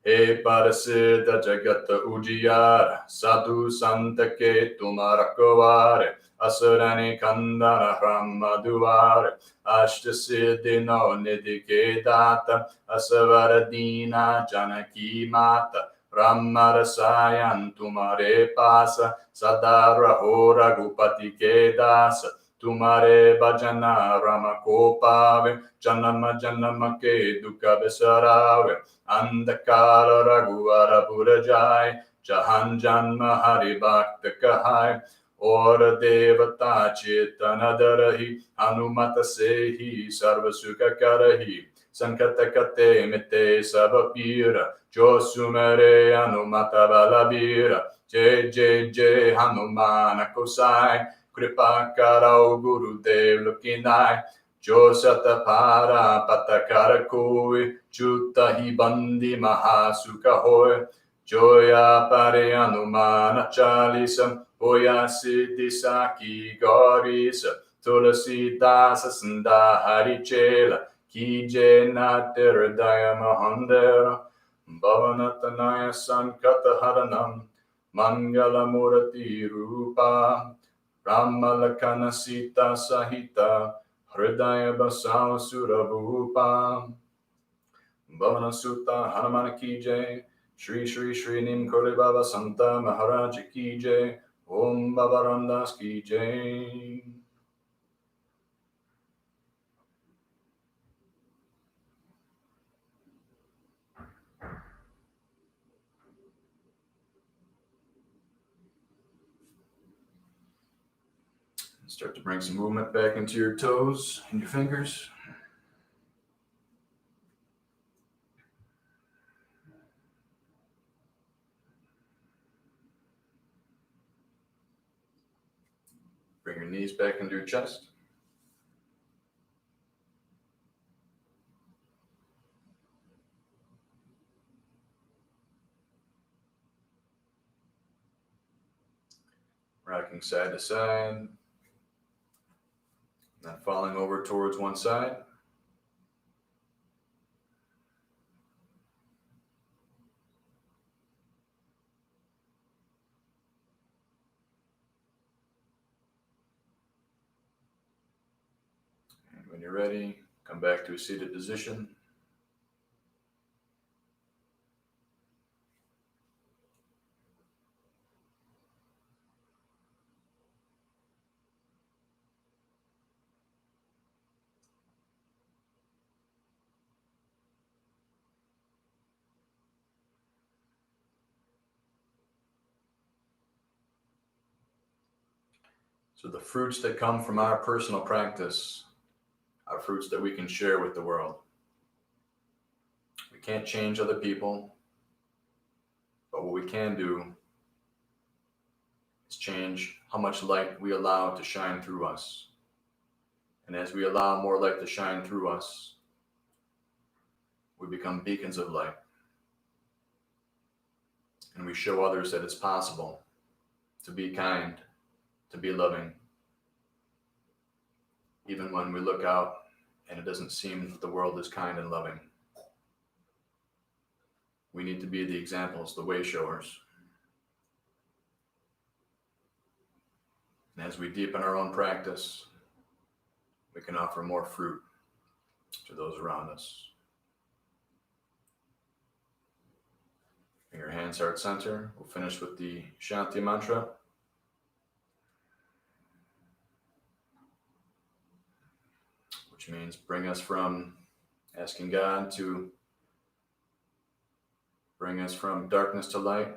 He Parasiddha Jagata Ujiyara Sadhu Santa Ke Tumarakovare Asurani Kandana Brahmaduvare Ashta Siddhi No Nidhi Ke Data Asavaradina Janaki Mata Brahma Rasayan Tumare Pasa Sadara Hora Gupati Ke Dasa Tumare Bhajana Ramakopave Janama Janama Ke Dukha Besarave Andakara Raghuvara Burajai Jahan Janma Hari Bhakta Kahai Ora Devata Chetana Darahi Hanumata Sehi Sarva Sukha Karahi Sankata Kate Mete Sabapira Josumere Hanumata Balabira Jai Jai Jai Hanumana Kosai Kripa Karau Guru Dev Lukinai Josata Para Patakara Koi Jutta Hi Bandi Mahasuka Hoy Joya Pare Anumana Chalisa Oya Siddhi Saki Gaurisa Tulasi Dasa Sanda Harichela Kije Natir Daya Mahandera Bhavanatanaya Sankataharanam Mangalamurati Rupa Ramalakana Sita Sahita Hridaya Basava Surabhupa Bhavana Sutta Hanumana Ki Jai Shri Shri Shri Nim Koli Baba Santa Maharaj Ki Jai Om Baba Ramdas Ki Jai. Start to bring some movement back into your toes and your fingers. Bring your knees back into your chest. Rocking side to side. Then falling over towards one side. And when you're ready, come back to a seated position. So the fruits that come from our personal practice are fruits that we can share with the world. We can't change other people, but what we can do is change how much light we allow to shine through us. And as we allow more light to shine through us, we become beacons of light. And we show others that it's possible to be kind, to be loving, even when we look out and it doesn't seem that the world is kind and loving. We need to be the examples, the way showers. And as we deepen our own practice, we can offer more fruit to those around us. Bring your hands heart center. We'll finish with the Shanti mantra. Which means bring us from asking God to bring us from darkness to light,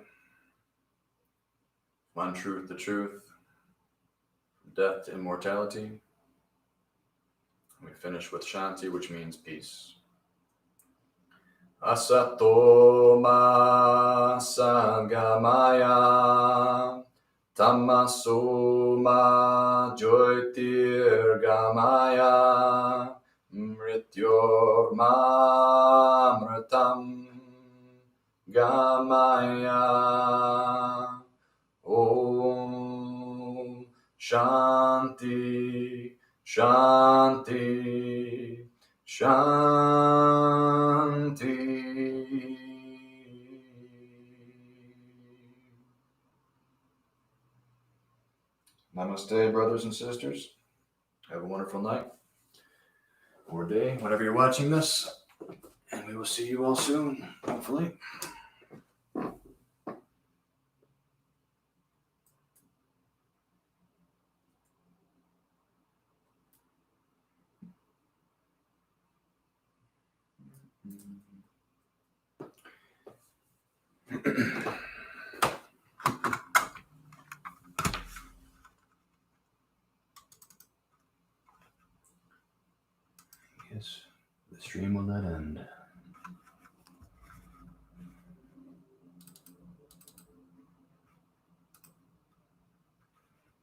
one truth to truth, death to immortality. We finish with Shanti, which means peace. Asato ma sagamaya tamaso ma jyotirgamaya mrityor ma mritam gamaya. Om Shanti Shanti Shanti. Namaste, brothers and sisters. Have a wonderful night or day, whenever you're watching this. And we will see you all soon, hopefully. Yes, the stream will not end.